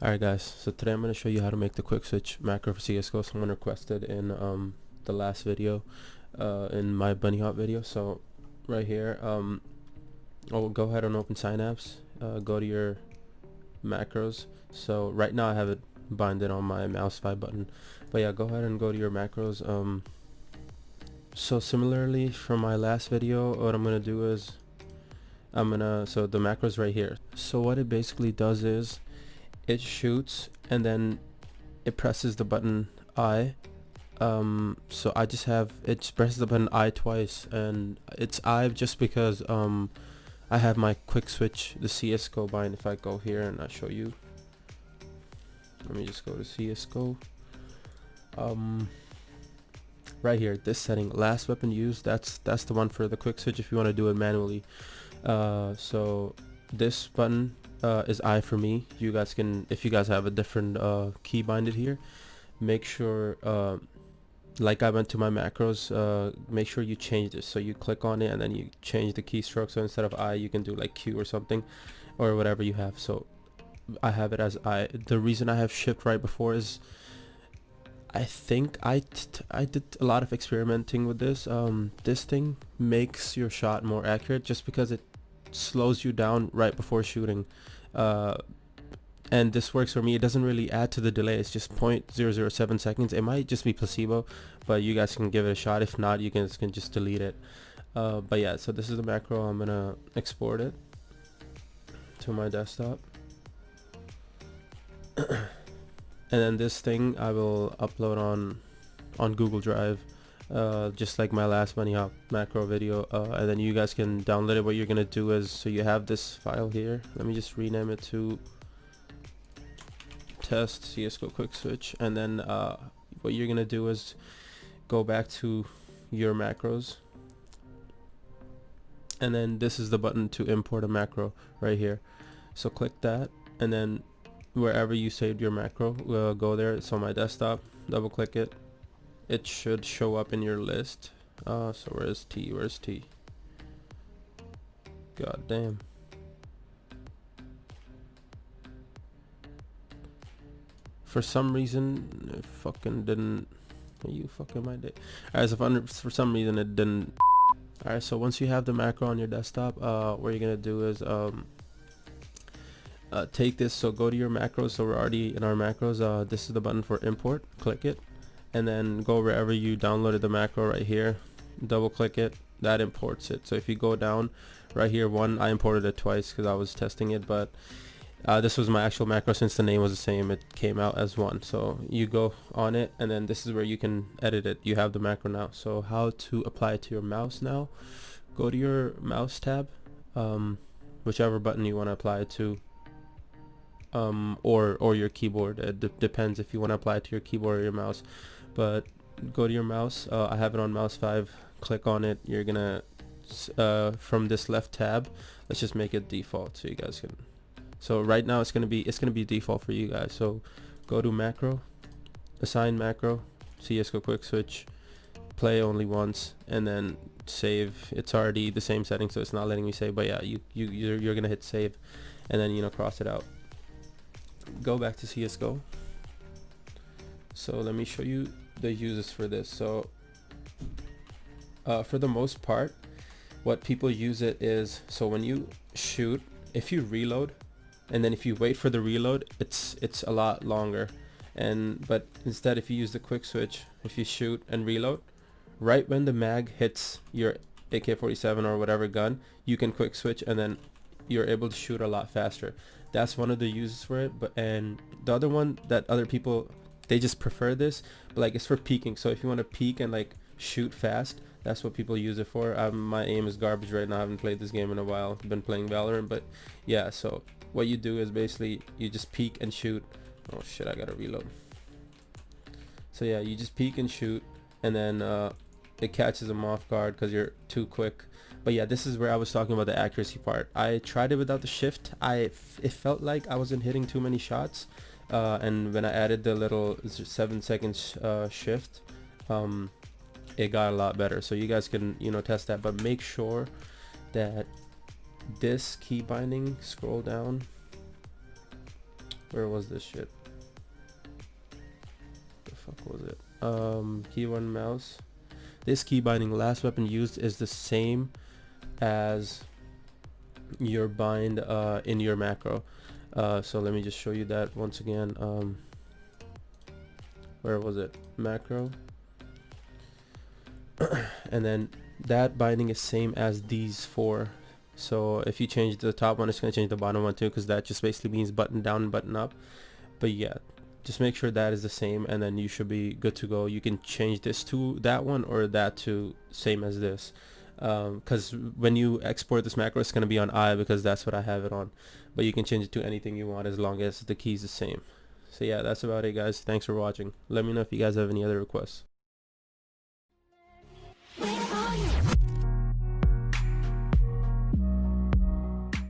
Alright guys, so today I'm going to show you how to make the quick switch macro for CSGO. Someone requested in the last video, in my bunny hop video. So right here, go ahead and open Synapse, go to your macros. So right now I have it binded on my mouse 5 button, but yeah, go ahead and go to your macros. So similarly from my last video, what I'm going to do is so the macros right here. So what it basically does is it shoots and then it presses the button I. So I just have it just presses the button I twice, and it's I just because I have my quick switch, the CSGO bind. If I go here and I show you, let me just go to CSGO. Right here, this setting, last weapon used, that's the one for the quick switch if you want to do it manually. So this button is I for me. You guys can, if you guys have a different key binded here, make sure like I went to my macros, make sure you change this. So you click on it and then you change the keystroke, so instead of I you can do like Q or something, or whatever you have. So I have it as I. The reason I have shift right before is I think I did a lot of experimenting with this. This thing makes your shot more accurate just because it slows you down right before shooting, and this works for me. It doesn't really add to the delay. It's just 0.007 seconds. It might just be placebo, but you guys can give it a shot. If not, you can just delete it. But yeah, so this is the macro. I'm gonna export it to my desktop. And then this thing I will upload on Google Drive, just like my last bunny hop macro video, and then you guys can download it. What you're gonna do is, so you have this file here, let me just rename it to test CSGO quick switch, and then what you're gonna do is go back to your macros, and then this is the button to import a macro right here. So click that, and then wherever you saved your macro, we'll go there. It's on my desktop. Double click it. It should show up in your list. So where's T? God damn. For some reason it fucking didn't. Are you fucking my day? Alright, so for some reason it didn't. Alright, so once you have the macro on your desktop, what you're gonna do is take this. So go to your macros. So we're already in our macros. This is the button for import. Click it, and then go wherever you downloaded the macro right here. Double click it. That imports it. So if you go down right here, I imported it twice because I was testing it, but this was my actual macro. Since the name was the same, it came out as one. So you go on it, and then this is where you can edit it. You have the macro now. So how to apply it to your mouse now? Go to your mouse tab, whichever button you want to apply it to, or your keyboard. It depends if you want to apply it to your keyboard or your mouse, but go to your mouse. I have it on mouse 5. Click on it. You're gonna from this left tab, let's just make it default so you guys can. So right now it's gonna be default for you guys. So go to macro, assign macro, CSGO quick switch, play only once, and then save. It's already the same setting, so it's not letting me save, but yeah, you're gonna hit save, and then cross it out. Go back to CSGO. So let me show you the uses for this. So for the most part, what people use it is, so when you shoot, if you reload and then if you wait for the reload, it's a lot longer. But instead, if you use the quick switch, if you shoot and reload, right when the mag hits your AK-47 or whatever gun, you can quick switch, and then you're able to shoot a lot faster. That's one of the uses for it. And the other one that other people, they just prefer this, but like it's for peeking. So if you want to peek and like shoot fast, that's what people use it for. My aim is garbage right now. I haven't played this game in a while. I've been playing Valorant, but yeah, so what you do is basically you just peek and shoot. Oh shit, I gotta reload. So yeah, you just peek and shoot, and then it catches them off guard because you're too quick. But yeah, this is where I was talking about the accuracy part. I tried it without the shift. It felt like I wasn't hitting too many shots, and when I added the little 7 seconds shift, it got a lot better. So you guys can test that, but make sure that this key binding, scroll down, Where was this shit? The fuck was it? Keyboard and mouse. This key binding last weapon used is the same as your bind in your macro. So let me just show you that once again. Where was it? Macro. And then that binding is same as these four. So if you change the top one, it's going to change the bottom one too, because that just basically means button down and button up. But yeah, just make sure that is the same, and then you should be good to go. You can change this to that one or that to same as this, because when you export this macro, it's going to be on I, because that's what I have it on. But you can change it to anything you want as long as the key is the same. So yeah, that's about it, guys. Thanks for watching. Let me know if you guys have any other requests.